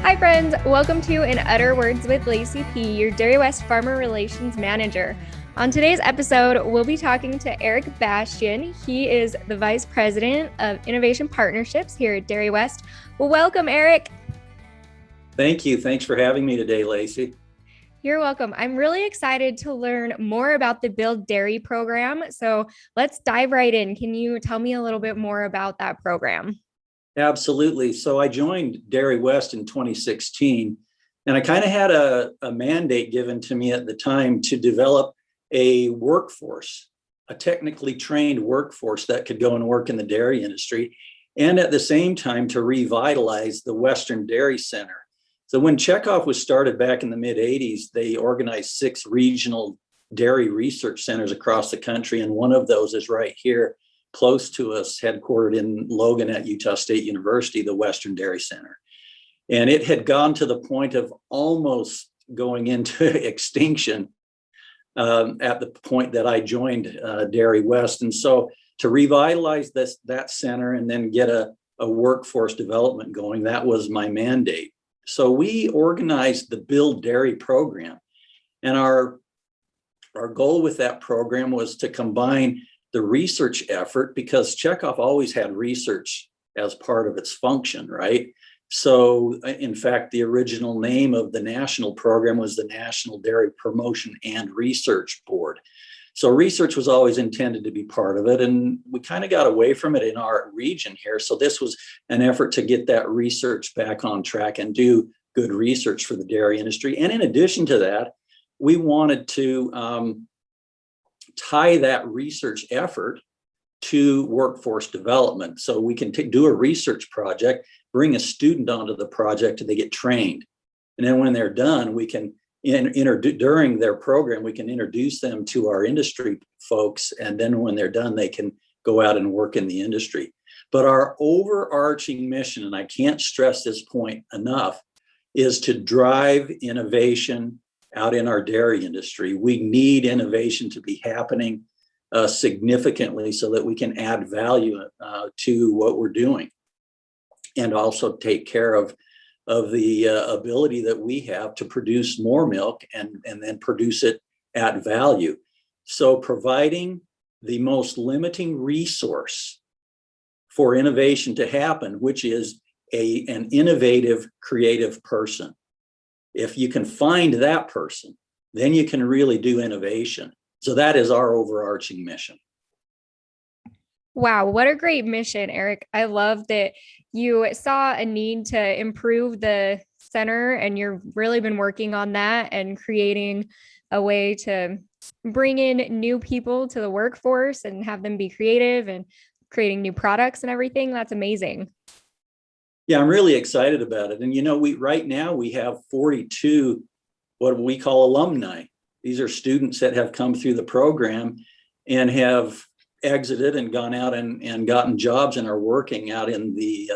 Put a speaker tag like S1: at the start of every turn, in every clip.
S1: Hi, friends. Welcome to In Udder Words with Lacey P., your Dairy West Farmer Relations Manager. On today's episode, we'll be talking to Eric Bastian. He is the Vice President of Innovation Partnerships here at Dairy West. Well, welcome, Eric.
S2: Thank you. Thanks for having me today, Lacey.
S1: You're welcome. I'm really excited to learn more about the Build Dairy program. So let's dive right in. Can you tell me a little bit more about that program?
S2: Absolutely. So I joined Dairy West in 2016, and I kind of had a mandate given to me at the time to develop a workforce, a technically trained workforce that could go and work in the dairy industry, and at the same time to revitalize the Western Dairy Center. So when Chekhov was started back in the mid 80s, they organized 6 regional dairy research centers across the country, and one of those is right here close to us, headquartered in Logan at Utah State University, the Western Dairy Center. And it had gone to the point of almost going into extinction at the point that I joined Dairy West. And so to revitalize that center and then get a workforce development going, that was my mandate. So we organized the Build Dairy program. And our goal with that program was to combine the research effort, because Chekhov always had research as part of its function, right? So in fact, the original name of the national program was the National Dairy Promotion and Research Board. So research was always intended to be part of it, and we kind of got away from it in our region here. So this was an effort to get that research back on track and do good research for the dairy industry. And in addition to that, we wanted to tie that research effort to workforce development. So we can do a research project, bring a student onto the project, and they get trained. And then when they're done, we can, during their program, we can introduce them to our industry folks. And then when they're done, they can go out and work in the industry. But our overarching mission, and I can't stress this point enough, is to drive innovation out in our dairy industry. We need innovation to be happening significantly so that we can add value to what we're doing, and also take care of the ability that we have to produce more milk and then produce it at value. So providing the most limiting resource for innovation to happen, which is an innovative, creative person. If you can find that person, then you can really do innovation. So that is our overarching mission.
S1: Wow, what a great mission, Eric. I love that you saw a need to improve the center and you've really been working on that and creating a way to bring in new people to the workforce and have them be creative and creating new products and everything. That's amazing.
S2: Yeah, I'm really excited about it. And right now we have 42 what we call alumni. These are students that have come through the program and have exited and gone out and gotten jobs and are working out in the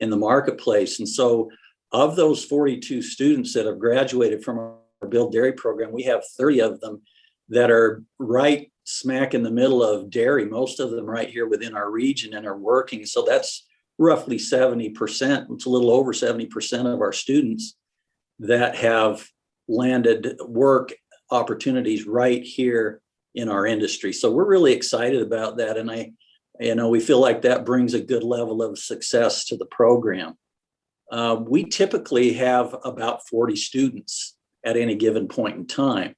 S2: marketplace. And so of those 42 students that have graduated from our Build Dairy program, we have 30 of them that are right smack in the middle of dairy, most of them right here within our region, and are working. So that's roughly 70%. It's a little over 70% of our students that have landed work opportunities right here in our industry. So we're really excited about that. And we feel like that brings a good level of success to the program. We typically have about 40 students at any given point in time.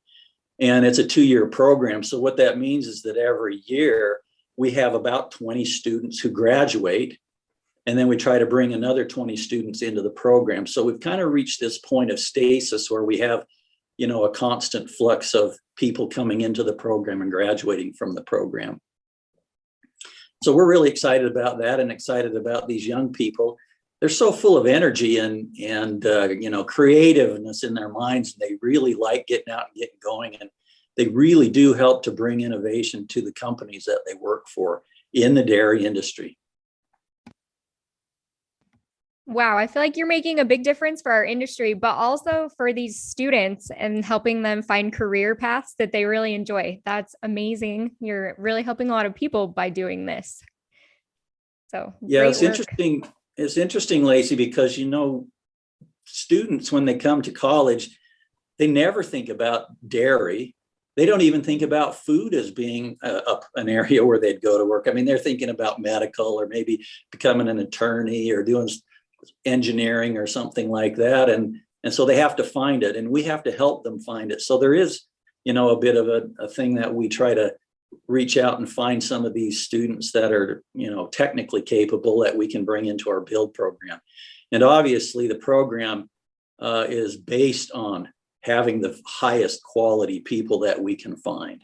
S2: And it's a 2-year program. So what that means is that every year we have about 20 students who graduate, and then we try to bring another 20 students into the program. So we've kind of reached this point of stasis where we have, a constant flux of people coming into the program and graduating from the program. So we're really excited about that and excited about these young people. They're so full of energy and creativeness in their minds. They really like getting out and getting going. And they really do help to bring innovation to the companies that they work for in the dairy industry.
S1: Wow, I feel like you're making a big difference for our industry, but also for these students and helping them find career paths that they really enjoy. That's amazing. You're really helping a lot of people by doing this. So
S2: yeah,
S1: great
S2: it's
S1: work.
S2: interesting. It's interesting, Lacey, because students, when they come to college, they never think about dairy. They don't even think about food as being an area where they'd go to work. I mean, they're thinking about medical or maybe becoming an attorney or doing engineering or something like that. And so they have to find it, and we have to help them find it. So there is, a bit of a thing that we try to reach out and find some of these students that are, technically capable that we can bring into our build program. And obviously the program is based on having the highest quality people that we can find.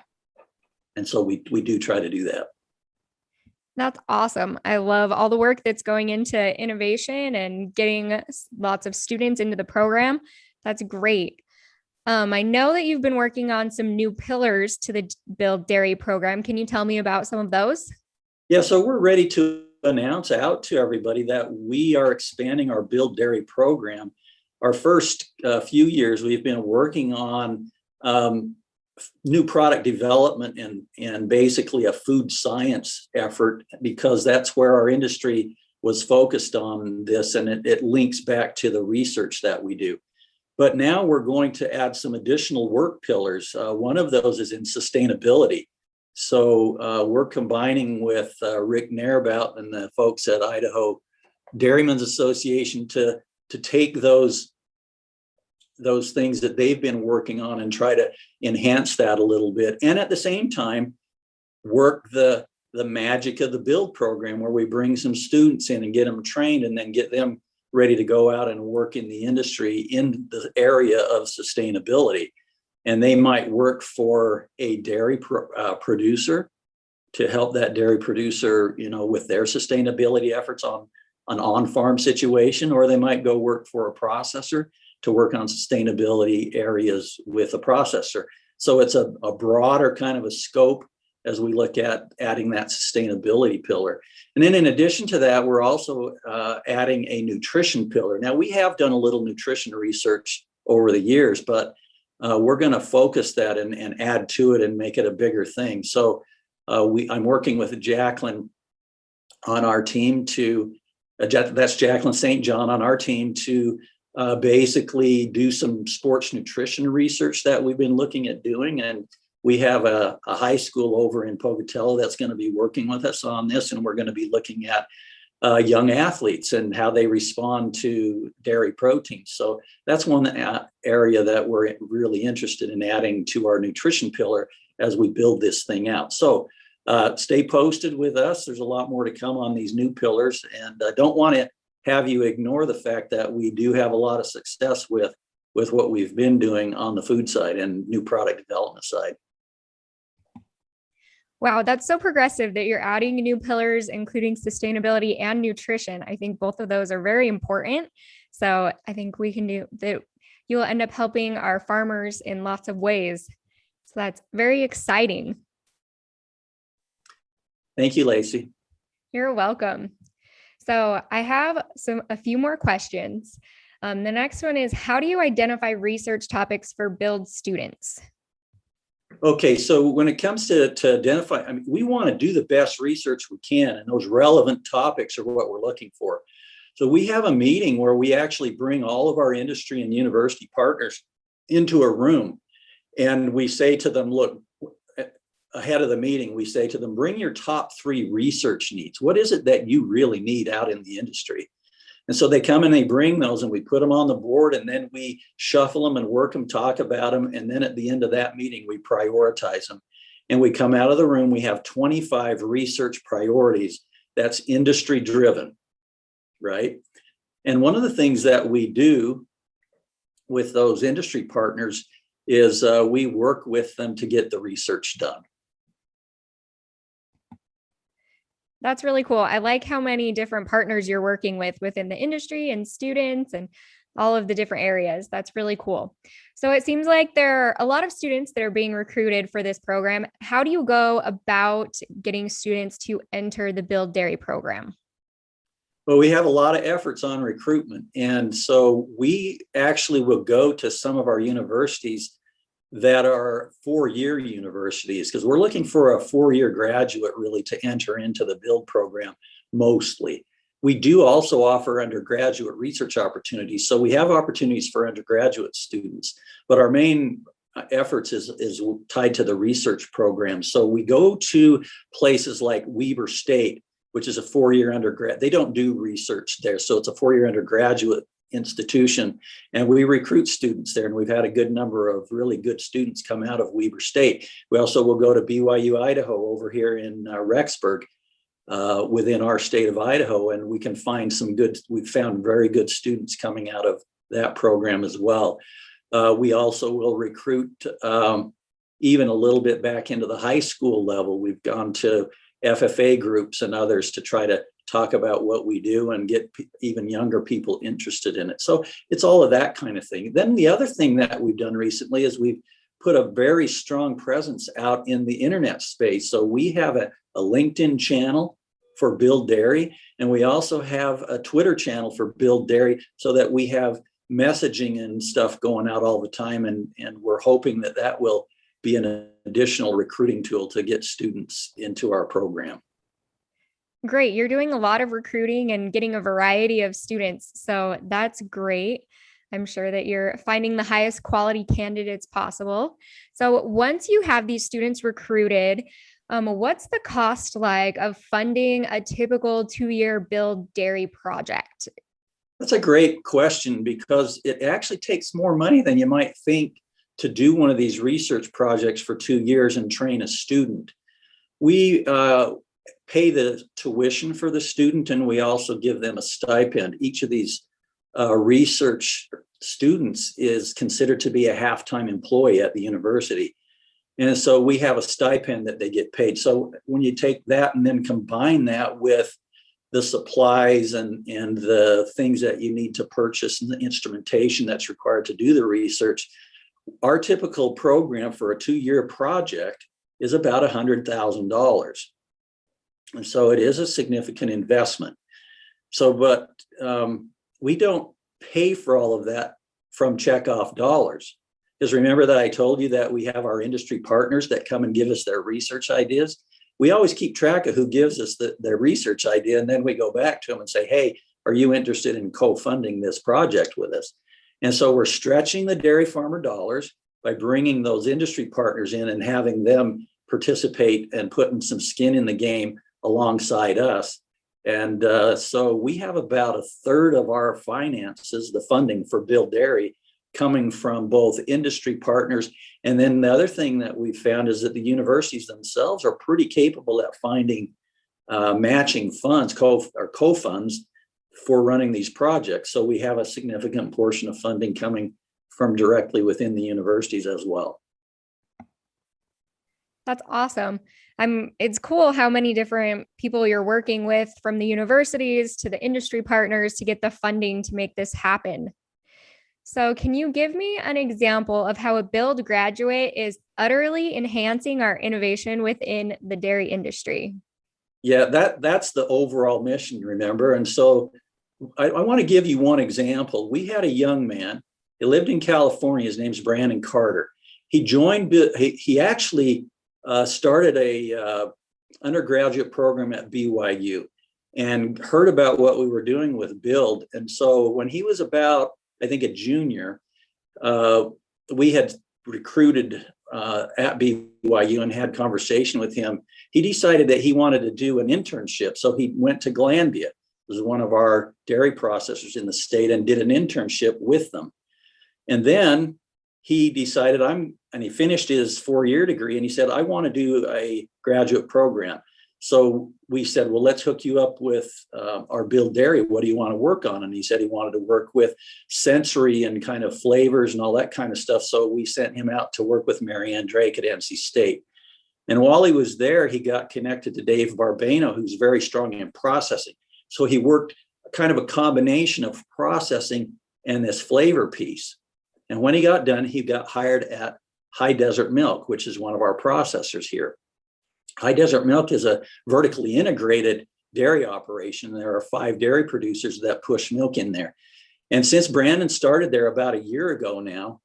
S2: And so we do try to do that.
S1: That's awesome. I love all the work that's going into innovation and getting lots of students into the program. That's great. I know that you've been working on some new pillars to the Build Dairy program. Can you tell me about some of those?
S2: Yeah, so we're ready to announce out to everybody that we are expanding our Build Dairy program. Our first few years, we've been working on new product development and basically a food science effort, because that's where our industry was focused on this, and it links back to the research that we do. But now we're going to add some additional work pillars. One of those is in sustainability. So we're combining with Rick Nairbout and the folks at Idaho Dairymen's Association to take those things that they've been working on and try to enhance that a little bit. And at the same time, work the magic of the build program, where we bring some students in and get them trained and then get them ready to go out and work in the industry in the area of sustainability. And they might work for a dairy producer to help that dairy producer, with their sustainability efforts on an on-farm situation, or they might go work for a processor to work on sustainability areas with a processor. So it's a broader kind of a scope as we look at adding that sustainability pillar. And then in addition to that, we're also adding a nutrition pillar. Now, we have done a little nutrition research over the years, but we're going to focus that and add to it and make it a bigger thing. So I'm working with Jacqueline on our team that's Jacqueline St. John on our team to basically do some sports nutrition research that we've been looking at doing. And we have a high school over in Pocatello that's going to be working with us on this. And we're going to be looking at young athletes and how they respond to dairy proteins. So that's one area that we're really interested in adding to our nutrition pillar as we build this thing out. So stay posted with us. There's a lot more to come on these new pillars. And I don't want to have you ignore the fact that we do have a lot of success with what we've been doing on the food side and new product development side.
S1: Wow, that's so progressive that you're adding new pillars, including sustainability and nutrition. I think both of those are very important. So I think we can do that. You'll end up helping our farmers in lots of ways. So that's very exciting.
S2: Thank you, Lacey.
S1: You're welcome. So I have a few more questions. The next one is, how do you identify research topics for Build students?
S2: Okay, so when it comes to identify, we want to do the best research we can, and those relevant topics are what we're looking for. So we have a meeting where we actually bring all of our industry and university partners into a room, and we say to them, look, ahead of the meeting, we say to them, bring your top 3 research needs. What is it that you really need out in the industry? And so they come and they bring those, and we put them on the board, and then we shuffle them and work them, talk about them. And then at the end of that meeting, we prioritize them. And we come out of the room, we have 25 research priorities that's industry driven, right? And one of the things that we do with those industry partners is we work with them to get the research done.
S1: That's really cool. I like how many different partners you're working with within the industry and students and all of the different areas. That's really cool. So it seems like there are a lot of students that are being recruited for this program. How do you go about getting students to enter the Build Dairy program?
S2: Well, we have a lot of efforts on recruitment. And so we actually will go to some of our universities that are 4-year universities, because we're looking for a 4-year graduate really to enter into the Build program mostly. We do also offer undergraduate research opportunities. So we have opportunities for undergraduate students, but our main efforts is tied to the research program. So we go to places like Weber State, which is a 4-year undergrad. They don't do research there. So it's a 4-year undergraduate institution, and we recruit students there. And we've had a good number of really good students come out of Weber State. We also will go to BYU Idaho over here in Rexburg, within our state of Idaho, and we can find we've found very good students coming out of that program as well. We also will recruit even a little bit back into the high school level. We've gone to FFA groups and others to try to talk about what we do and get even younger people interested in it. So it's all of that kind of thing. Then the other thing that we've done recently is we've put a very strong presence out in the internet space. So we have a LinkedIn channel for Build Dairy, and we also have a Twitter channel for Build Dairy, so that we have messaging and stuff going out all the time. And we're hoping that that will be an additional recruiting tool to get students into our program.
S1: Great. You're doing a lot of recruiting and getting a variety of students. So that's great. I'm sure that you're finding the highest quality candidates possible. So once you have these students recruited, what's the cost like of funding a typical 2-year Build Dairy project?
S2: That's a great question, because it actually takes more money than you might think to do one of these research projects for 2 years and train a student. We pay the tuition for the student, and we also give them a stipend. Each of these research students is considered to be a half-time employee at the university. And so we have a stipend that they get paid. So when you take that and then combine that with the supplies and the things that you need to purchase and the instrumentation that's required to do the research, our typical program for a 2-year project is about $100,000. And so it is a significant investment. So, but we don't pay for all of that from checkoff dollars. Because remember that I told you that we have our industry partners that come and give us their research ideas. We always keep track of who gives us their research idea, and then we go back to them and say, hey, are you interested in co-funding this project with us? And so we're stretching the dairy farmer dollars by bringing those industry partners in and having them participate and putting some skin in the game alongside us. And so we have about 1/3 of our finances, the funding for Build Dairy, coming from both industry partners. And then the other thing that we found is that the universities themselves are pretty capable at finding matching funds, co-funds for running these projects. So we have a significant portion of funding coming from directly within the universities as well.
S1: That's awesome. It's cool how many different people you're working with, from the universities to the industry partners, to get the funding to make this happen. So can you give me an example of how a Build graduate is utterly enhancing our innovation within the dairy industry?
S2: Yeah, that's the overall mission, remember? And so I want to give you one example. We had a young man, he lived in California, his name's Brandon Carter. He actually started a undergraduate program at BYU and heard about what we were doing with Build. And so when he was about, I think, a junior, we had recruited at BYU and had conversation with him. He decided that he wanted to do an internship. So he went to Glanbia, was one of our dairy processors in the state, and did an internship with them. And then he decided and he finished his 4-year degree, and he said, I want to do a graduate program. So we said, well, let's hook you up with our Build Dairy. What do you want to work on? And he said he wanted to work with sensory and kind of flavors and all that kind of stuff. So we sent him out to work with Marianne Drake at NC State. And while he was there, he got connected to Dave Barbano, who's very strong in processing. So he worked kind of a combination of processing and this flavor piece. And when he got done, he got hired at High Desert Milk, which is one of our processors here. High Desert Milk is a vertically integrated dairy operation. There are 5 dairy producers that push milk in there. And since Brandon started there about a year ago now,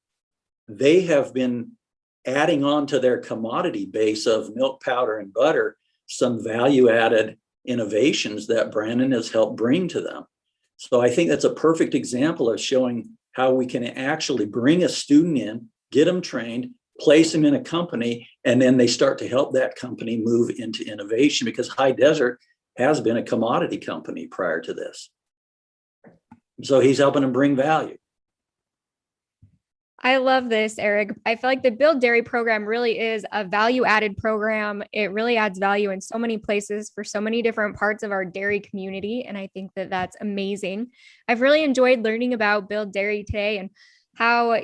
S2: they have been adding on to their commodity base of milk powder and butter some value-added innovations that Brandon has helped bring to them. So I think that's a perfect example of showing how we can actually bring a student in, get them trained, place them in a company, and then they start to help that company move into innovation, because High Desert has been a commodity company prior to this. So he's helping them bring value.
S1: I love this, Eric. I feel like the Build Dairy program really is a value-added program. It really adds value in so many places for so many different parts of our dairy community. And I think that that's amazing. I've really enjoyed learning about Build Dairy today and how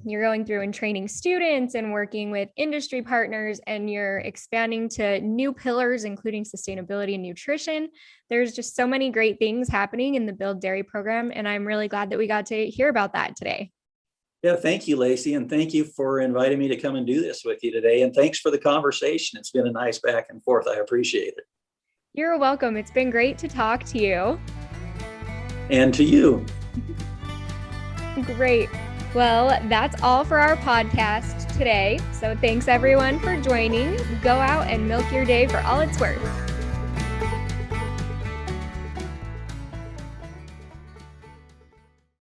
S1: you're going through and training students and working with industry partners, and you're expanding to new pillars, including sustainability and nutrition. There's just so many great things happening in the Build Dairy program. And I'm really glad that we got to hear about that today.
S2: Yeah, thank you, Lacey. And thank you for inviting me to come and do this with you today. And thanks for the conversation. It's been a nice back and forth. I appreciate it.
S1: You're welcome. It's been great to talk to you.
S2: And to you.
S1: Great. Well, that's all for our podcast today. So thanks everyone for joining. Go out and milk your day for all it's worth.